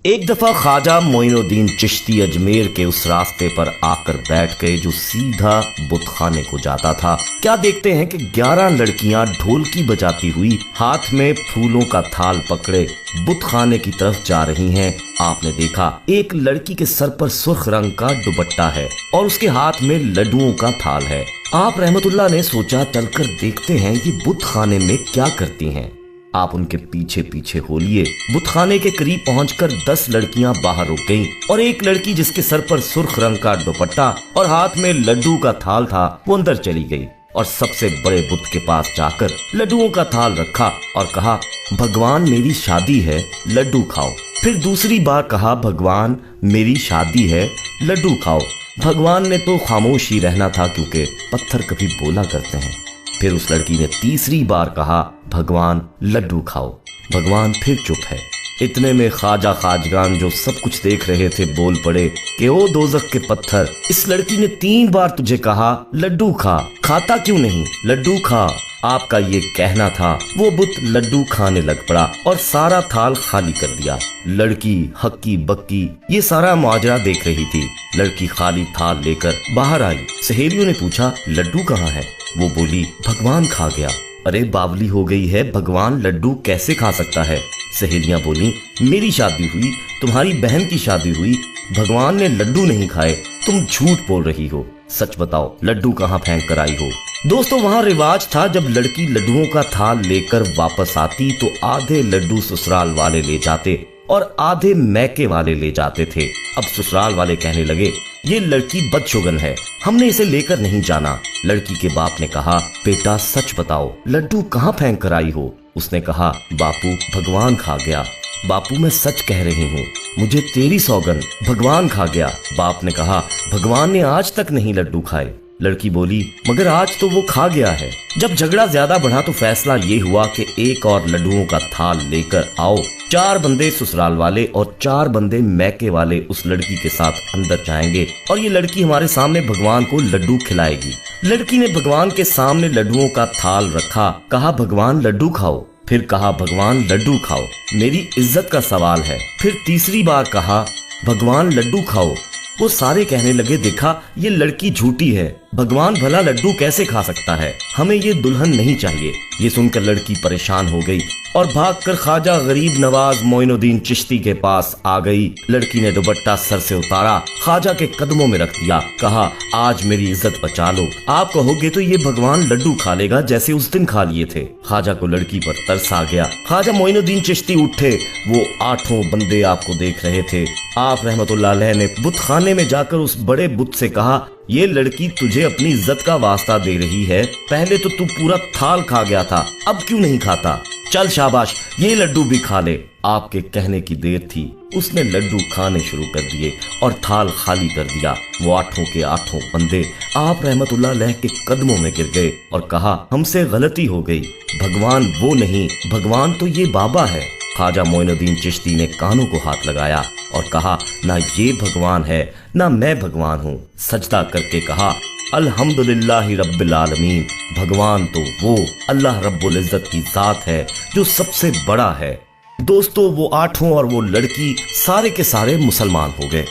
एक दफा ख्वाजा मोइनुद्दीन चिश्ती अजमेर के उस रास्ते पर आकर बैठ गए जो सीधा बुतखाने को जाता था। क्या देखते हैं कि 11 लड़कियां ढोलकी बजाती हुई हाथ में फूलों का थाल पकड़े बुतखाने की तरफ जा रही हैं। आपने देखा एक लड़की के सर पर सुर्ख रंग का दुपट्टा है और उसके हाथ में लड्डुओं का थाल है। आप रहमतुल्लाह ने सोचा चलकर देखते हैं ये बुतखाने में क्या करती हैं। आप उनके पीछे पीछे हो लिए। बुतखाने के करीब पहुंचकर 10 लड़कियां बाहर रुक गईं और एक लड़की जिसके सर पर सुर्ख रंग का दुपट्टा और हाथ में लड्डू का थाल था वो अंदर चली गई और सबसे बड़े बुत के पास जाकर लड्डुओं का थाल रखा और कहा, भगवान मेरी शादी है, लड्डू खाओ। फिर दूसरी बार कहा, भगवान मेरी शादी है, लड्डू खाओ। भगवान ने तो खामोश ही रहना था क्योंकि पत्थर कभी बोला करते हैं। फिर उस लड़की ने तीसरी बार कहा, भगवान लड्डू खाओ। भगवान फिर चुप है। इतने में ख्वाजा खाजगान जो सब कुछ देख रहे थे बोल पड़े कि ओ दोज़ख के पत्थर, इस लड़की ने 3 बार तुझे कहा लड्डू खा, खाता क्यों नहीं, लड्डू खा। आपका ये कहना था। वो बुत लड्डू खाने लग पड़ा और सारा थाल खाली कर दिया। लड़की हक्की बक्की ये सारा माजरा देख रही थी। लड़की खाली थाल लेकर बाहर आई। सहेलियों ने पूछा, लड्डू कहाँ है? वो बोली, भगवान खा गया। अरे बावली हो गई है, भगवान लड्डू कैसे खा सकता है? सहेलियां बोली, मेरी शादी हुई, तुम्हारी बहन की शादी हुई, भगवान ने लड्डू नहीं खाए, तुम झूठ बोल रही हो, सच बताओ लड्डू कहाँ फेंक कर आई हो? दोस्तों वहाँ रिवाज था जब लड़की लड्डुओं का थाल लेकर वापस आती तो आधे लड्डू ससुराल वाले ले जाते और आधे मैके वाले ले जाते थे। अब ससुराल वाले कहने लगे, ये लड़की बदशुगन है, हमने इसे लेकर नहीं जाना। लड़की के बाप ने कहा, बेटा सच बताओ लड्डू कहाँ फेंक कर आई हो? उसने कहा, बापू भगवान खा गया। बापू मैं सच कह रही हूँ, मुझे तेरी सौगन, भगवान खा गया। बाप ने कहा, भगवान ने आज तक नहीं लड्डू खाए। लड़की बोली, मगर आज तो वो खा गया है। जब झगड़ा ज्यादा बढ़ा तो फैसला ये हुआ कि एक और लड्डुओं का थाल लेकर आओ। 4 बंदे ससुराल वाले और 4 बंदे मैके वाले उस लड़की के साथ अंदर जाएंगे और ये लड़की हमारे सामने भगवान को लड्डू खिलाएगी। लड़की ने भगवान के सामने लड्डुओं का थाल रखा, कहा, भगवान लड्डू खाओ। फिर कहा, भगवान लड्डू खाओ, मेरी इज्जत का सवाल है। फिर तीसरी बार कहा, भगवान लड्डू खाओ। वो सारे कहने लगे, देखा ये लड़की झूठी है, भगवान भला लड्डू कैसे खा सकता है, हमें ये दुल्हन नहीं चाहिए। ये सुनकर लड़की परेशान हो गई और भागकर ख्वाजा गरीब नवाज मोइनुद्दीन चिश्ती के पास आ गई। लड़की ने दुपट्टा सर से उतारा, ख्वाजा के कदमों में रख दिया, कहा, आज मेरी इज्जत बचा लो, आप कहोगे तो ये भगवान लड्डू खा लेगा जैसे उस दिन खा लिए थे। ख्वाजा को लड़की पर तरस आ गया। ख्वाजा मोइनुद्दीन चिश्ती उठे। वो 8 बंदे आपको देख रहे थे। आप रहमतुल्लाह अलैह ने बुतखाने में जाकर उस बड़े बुत से कहा, ये लड़की तुझे अपनी इज्जत का वास्ता दे रही है, पहले तो तू पूरा थाल खा गया था, अब क्यों नहीं खाता? चल शाबाश, ये लड्डू भी खा ले। आपके कहने की देर थी, उसने लड्डू खाने शुरू कर दिए और थाल खाली कर दिया। वो 8 के 8 बंदे आप रहमतुल्लाह अलैह के कदमों में गिर गए और कहा, हमसे गलती हो गई, भगवान वो नहीं, भगवान तो ये बाबा है। ख्वाजा मोइनुद्दीन चिश्ती ने कानों को हाथ लगाया और कहा, ना ये भगवान है ना मैं भगवान हूँ। सजदा करके कहा, अल्हम्दुलिल्लाहि रब्बिल आलमीन, भगवान तो वो अल्लाह रब्बुल इज्जत की जात है जो सबसे बड़ा है। दोस्तों वो 8 और वो लड़की सारे के सारे मुसलमान हो गए।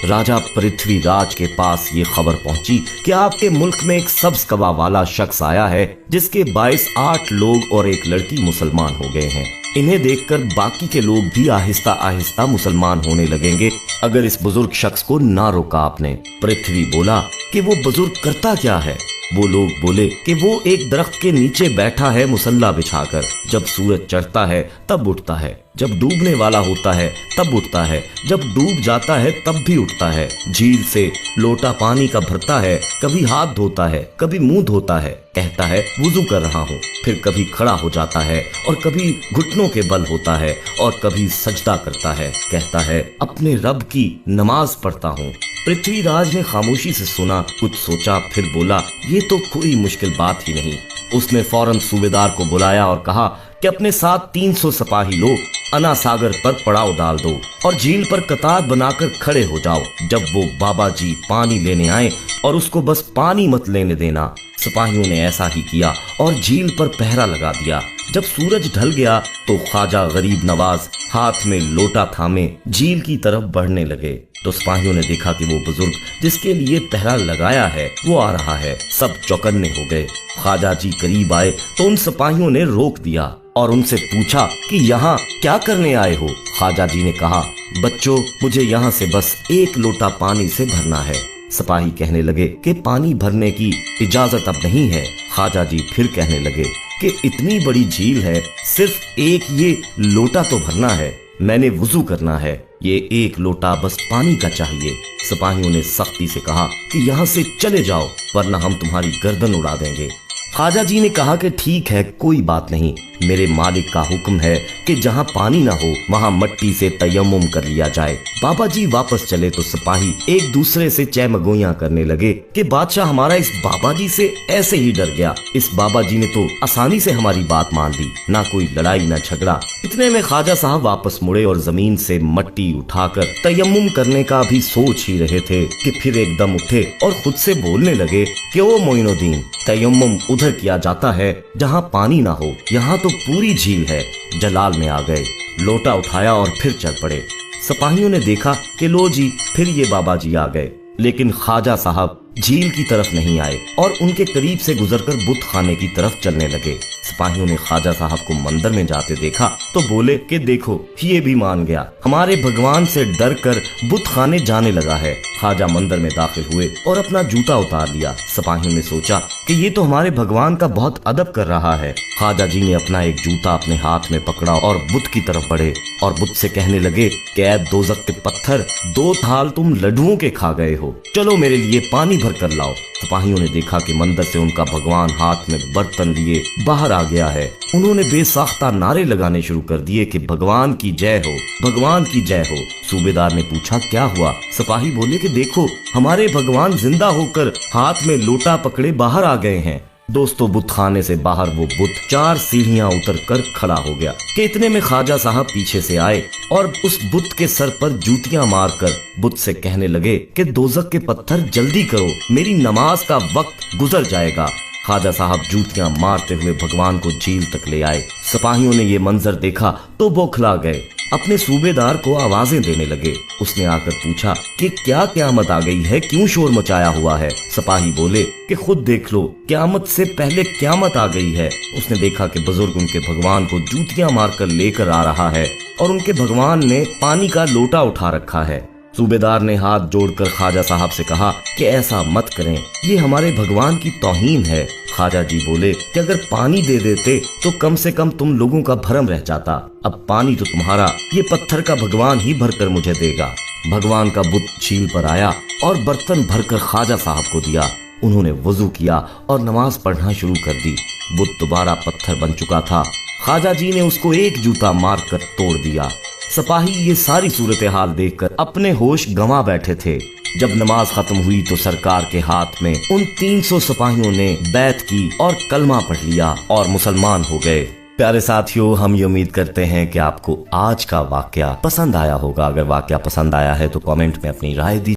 राजा पृथ्वीराज के पास ये खबर पहुंची कि आपके मुल्क में एक सब्ज कबा वाला शख्स आया है जिसके बाइस 8 लोग और एक लड़की मुसलमान हो गए हैं। इन्हें देखकर बाकी के लोग भी आहिस्ता आहिस्ता मुसलमान होने लगेंगे अगर इस बुजुर्ग शख्स को ना रोका आपने। पृथ्वी बोला कि वो बुजुर्ग करता क्या है? वो लोग बोले कि वो एक दरख्त के नीचे बैठा है मुसल्ला बिछाकर, जब सूरज चढ़ता है तब उठता है, जब डूबने वाला होता है तब उठता है, जब डूब जाता है तब भी उठता है। झील से लोटा पानी का भरता है, कभी हाथ धोता है, कभी मुंह धोता है, कहता है वुजू कर रहा हूँ, फिर कभी खड़ा हो जाता है और कभी घुटनों के बल होता है और कभी सजदा करता है, कहता है अपने रब की नमाज पढ़ता हूँ। पृथ्वीराज ने खामोशी से सुना, कुछ सोचा, फिर बोला, ये तो कोई मुश्किल बात ही नहीं। उसने फौरन सूबेदार को बुलाया और कहा कि अपने साथ 300 सिपाही लो अना सागर पर पड़ाव डाल दो और झील पर कतार बनाकर खड़े हो जाओ। जब वो बाबा जी पानी लेने आए और उसको बस पानी मत लेने देना। सिपाहियों ने ऐसा ही किया और झील पर पहरा लगा दिया। जब सूरज ढल गया तो ख्वाजा गरीब नवाज हाथ में लोटा थामे झील की तरफ बढ़ने लगे। तो सिपाहियों ने देखा कि वो बुजुर्ग जिसके लिए पहरा लगाया है वो आ रहा है। सब चौकन्ने हो गए। ख्वाजा जी करीब आए तो उन सिपाहियों ने रोक दिया और उनसे पूछा कि यहाँ क्या करने आए हो। ख्वाजा जी ने कहा, बच्चों, मुझे यहाँ से बस एक लोटा पानी से भरना है। सिपाही कहने लगे कि पानी भरने की इजाजत अब नहीं है। ख्वाजा जी फिर कहने लगे कि इतनी बड़ी झील है, सिर्फ एक ये लोटा तो भरना है, मैंने वुजू करना है, ये एक लोटा बस पानी का चाहिए। सिपाहियों ने सख्ती से कहा कि यहाँ से चले जाओ वरना हम तुम्हारी गर्दन उड़ा देंगे। ख्वाजा जी ने कहा कि ठीक है, कोई बात नहीं, मेरे मालिक का हुक्म है कि जहाँ पानी ना हो वहाँ मट्टी से तयम्मुम कर लिया जाए। बाबा जी वापस चले तो सिपाही एक दूसरे से चहमगोइयां करने लगे कि बादशाह हमारा इस बाबा जी से ऐसे ही डर गया। इस बाबा जी ने तो आसानी से हमारी बात मान ली, ना कोई लड़ाई ना झगड़ा। इतने में ख्वाजा साहब वापस मुड़े और जमीन से मट्टी उठाकर तयम्मुम करने का भी सोच ही रहे थे कि फिर एकदम उठे और खुद से बोलने लगे कि ओ मोइनुद्दीन, तयम्मुम उधर किया जाता है जहाँ पानी ना हो, यहाँ तो पूरी झील है। जलाल में आ गए, लोटा उठाया और फिर चल पड़े। सिपाहियों ने देखा कि लो जी, फिर ये बाबा जी आ गए, लेकिन ख्वाजा साहब झील की तरफ नहीं आए और उनके करीब से गुजरकर बुत खाने की तरफ चलने लगे। सिपाहियों ने ख्वाजा साहब को मंदिर में जाते देखा तो बोले कि देखो, ये भी मान गया, हमारे भगवान से डर कर बुत खाने जाने लगा है। ख्वाजा मंदिर में दाखिल हुए और अपना जूता उतार लिया। सिपाहियों ने सोचा कि ये तो हमारे भगवान का बहुत अदब कर रहा है। ख्वाजा जी ने अपना एक जूता अपने हाथ में पकड़ा और बुत की तरफ बढ़े और बुत से कहने लगे कि ऐ दोज़ख के पत्थर, 2 थाल तुम लड्डुओं के खा गए हो, चलो मेरे लिए पानी भर कर लाओ। सिपाहियों ने देखा कि मंदिर से उनका भगवान हाथ में बर्तन लिए बाहर आ गया है। उन्होंने बेसाख्ता नारे लगाने शुरू कर दिए कि भगवान की जय हो, भगवान की जय हो। सूबेदार ने पूछा क्या हुआ। सिपाही बोले कि देखो, हमारे भगवान जिंदा होकर हाथ में लोटा पकड़े बाहर आ गए हैं। दोस्तों, बुत खाने से बाहर वो बुत 4 सीढ़ियां उतर कर खड़ा हो गया कि इतने में ख्वाजा साहब पीछे से आए और उस बुत के सर पर जूतियां मारकर बुत से कहने लगे कि दोज़ख के पत्थर, जल्दी करो, मेरी नमाज का वक्त गुजर जाएगा। ख्वाजा साहब जूतियां मारते हुए भगवान को झील तक ले आए। सिपाहियों ने ये मंजर देखा तो बौखला गए, अपने सूबेदार को आवाजें देने लगे। उसने आकर पूछा कि क्या क़यामत आ गई है, क्यों शोर मचाया हुआ है। सिपाही बोले कि खुद देख लो, क़यामत से पहले क़यामत आ गई है। उसने देखा कि बुजुर्ग उनके भगवान को जूतियां मारकर लेकर आ रहा है और उनके भगवान ने पानी का लोटा उठा रखा है। सूबेदार ने हाथ जोड़कर ख्वाजा साहब से कहा कि ऐसा मत करें, ये हमारे भगवान की तौहीन है। ख्वाजा जी बोले कि अगर पानी दे देते तो कम से कम तुम लोगों का भरम रह जाता, अब पानी तो तुम्हारा, ये पत्थर का भगवान ही भरकर मुझे देगा। भगवान का बुत झील पर आया और बर्तन भरकर ख्वाजा साहब को दिया। उन्होंने वजू किया और नमाज पढ़ना शुरू कर दी। बुत दोबारा पत्थर बन चुका था। ख्वाजा जी ने उसको एक जूता मारकर तोड़ दिया। सिपाही ये सारी सूरत हाल देखकर अपने होश गंवा बैठे थे। जब नमाज खत्म हुई तो सरकार के हाथ में उन 300 सिपाहियों ने बैत की और कलमा पढ़ लिया और मुसलमान हो गए। प्यारे साथियों, हम ये उम्मीद करते हैं कि आपको आज का वाकया पसंद आया होगा। अगर वाकया पसंद आया है तो कमेंट में अपनी राय दीजिए।